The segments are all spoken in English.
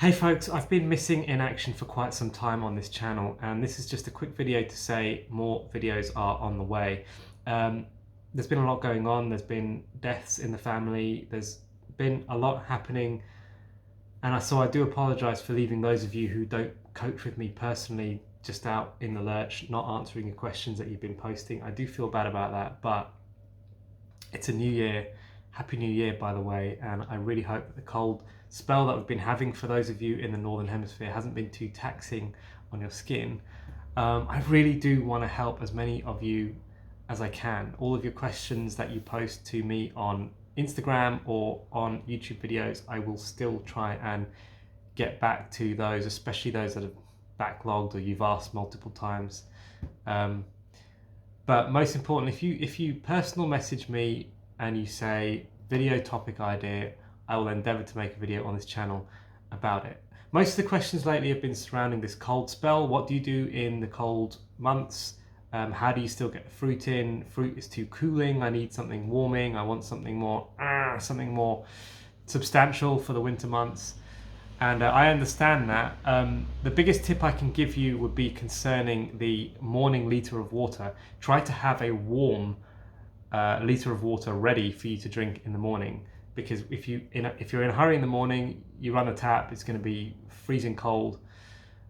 Hey folks, I've been missing in action for quite some time on this channel, and this is just a quick video to say more videos are on the way. There's been a lot going on. There's been deaths in the family. There's been a lot happening, and so I do apologize for leaving those of you who don't coach with me personally just out in the lurch, not answering your questions that you've been posting. I do feel bad about that, but it's a new year. Happy New Year, by the way, and I really hope that the cold spell that we've been having for those of you in the Northern Hemisphere hasn't been too taxing on your skin. I really do want to help as many of you as I can. All of your questions that you post to me on Instagram or on YouTube videos, I will still try and get back to those, especially those that have backlogged or you've asked multiple times. But most importantly, if you personal message me and you say video topic idea, I will endeavor to make a video on this channel about it. Most of the questions lately have been surrounding this cold spell. What do you do in the cold months? How do you still get the fruit in? Fruit is too cooling. I need something warming. I want something more substantial for the winter months. And I understand that. The biggest tip I can give you would be concerning the morning liter of water. Try to have a warm liter of water ready for you to drink in the morning, because if you're in a hurry in the morning, you run a tap, it's going to be freezing cold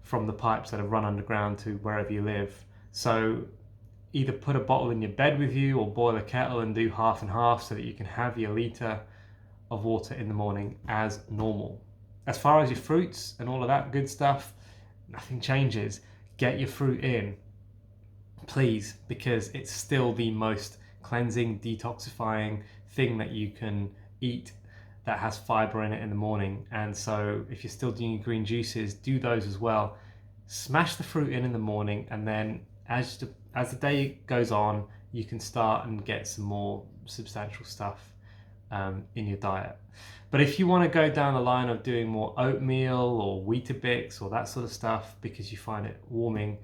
from the pipes that have run underground to wherever you live. So either put a bottle in your bed with you or boil a kettle and do half and half so that you can have your liter of water in the morning as normal. As far as your fruits and all of that good stuff, nothing changes. Get your fruit in, please, because it's still the most cleansing, detoxifying thing that you can eat that has fiber in it in the morning. And so if you're still doing green juices, do those as well. Smash the fruit in the morning, and then as the day goes on, you can start and get some more substantial stuff in your diet. But if you want to go down the line of doing more oatmeal or Weetabix or that sort of stuff because you find it warming,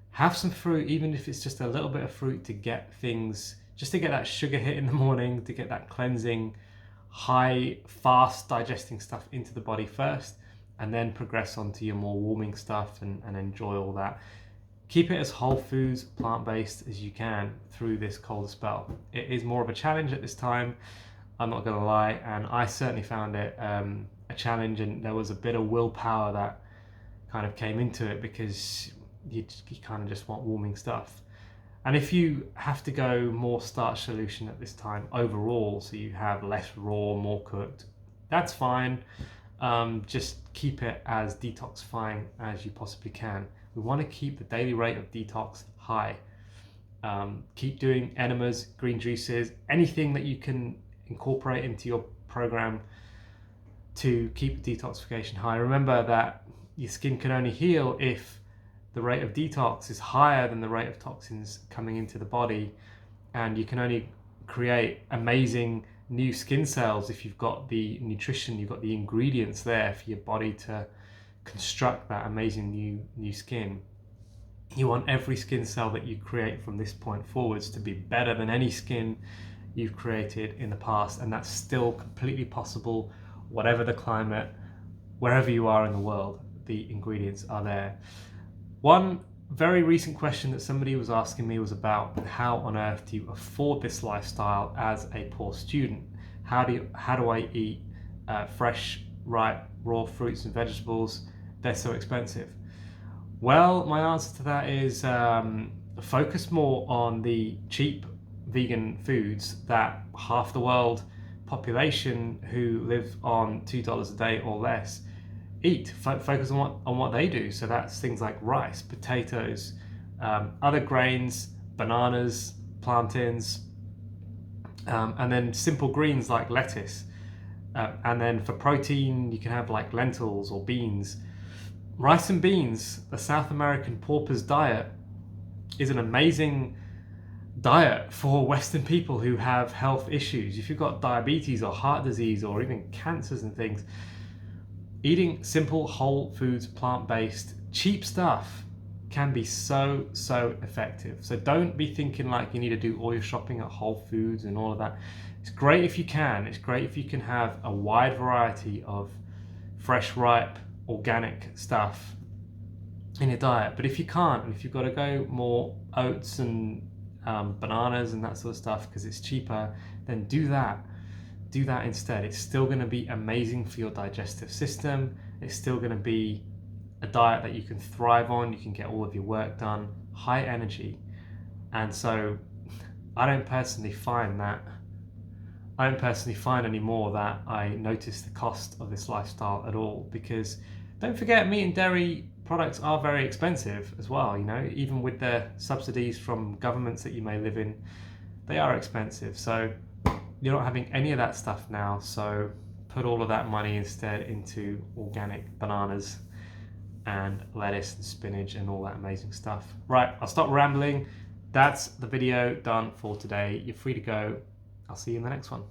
have some fruit, even if it's just a little bit of fruit, to get things, just to get that sugar hit in the morning, to get that cleansing, high, fast digesting stuff into the body first, and then progress on to your more warming stuff and enjoy all that. Keep it as whole foods, plant-based as you can through this cold spell. It is more of a challenge at this time, I'm not going to lie, and I certainly found it a challenge, and there was a bit of willpower that kind of came into it because you kind of just want warming stuff. And if you have to go more starch solution at this time overall, so you have less raw, more cooked, that's fine. Just keep it as detoxifying as you possibly can. We want to keep the daily rate of detox high. Keep doing enemas, green juices, anything that you can incorporate into your program to keep detoxification high. Remember that your skin can only heal if the rate of detox is higher than the rate of toxins coming into the body, and you can only create amazing new skin cells if you've got the nutrition, you've got the ingredients there for your body to construct that amazing new skin. You want every skin cell that you create from this point forwards to be better than any skin you've created in the past, and that's still completely possible whatever the climate, wherever you are in the world. The ingredients are there. One very recent question that somebody was asking me was about how on earth do you afford this lifestyle as a poor student? How do I eat fresh, ripe, raw fruits and vegetables? They're so expensive. Well, my answer to that is focus more on the cheap vegan foods that half the world population who live on $2 a day or less eat. Focus on what they do. So that's things like rice, potatoes, other grains, bananas, plantains, and then simple greens like lettuce. And then for protein, you can have like lentils or beans. Rice and beans, the South American pauper's diet, is an amazing diet for Western people who have health issues. If you've got diabetes or heart disease or even cancers and things, eating simple whole foods, plant-based, cheap stuff can be so effective. So don't be thinking like you need to do all your shopping at Whole Foods and all of that. It's great if you can. It's great if you can have a wide variety of fresh, ripe, organic stuff in your diet. But if you can't, and if you've got to go more oats and bananas and that sort of stuff because it's cheaper, then do that. Do that instead. It's still going to be amazing for your digestive system. It's still going to be a diet that you can thrive on. You can get all of your work done, high energy. And so I don't personally find anymore that I notice the cost of this lifestyle at all, because don't forget, meat and dairy products are very expensive as well. You know, even with the subsidies from governments that you may live in, they are expensive. So you're not having any of that stuff now, so put all of that money instead into organic bananas and lettuce and spinach and all that amazing stuff. Right, I'll stop rambling. That's the video done for today. You're free to go. I'll see you in the next one.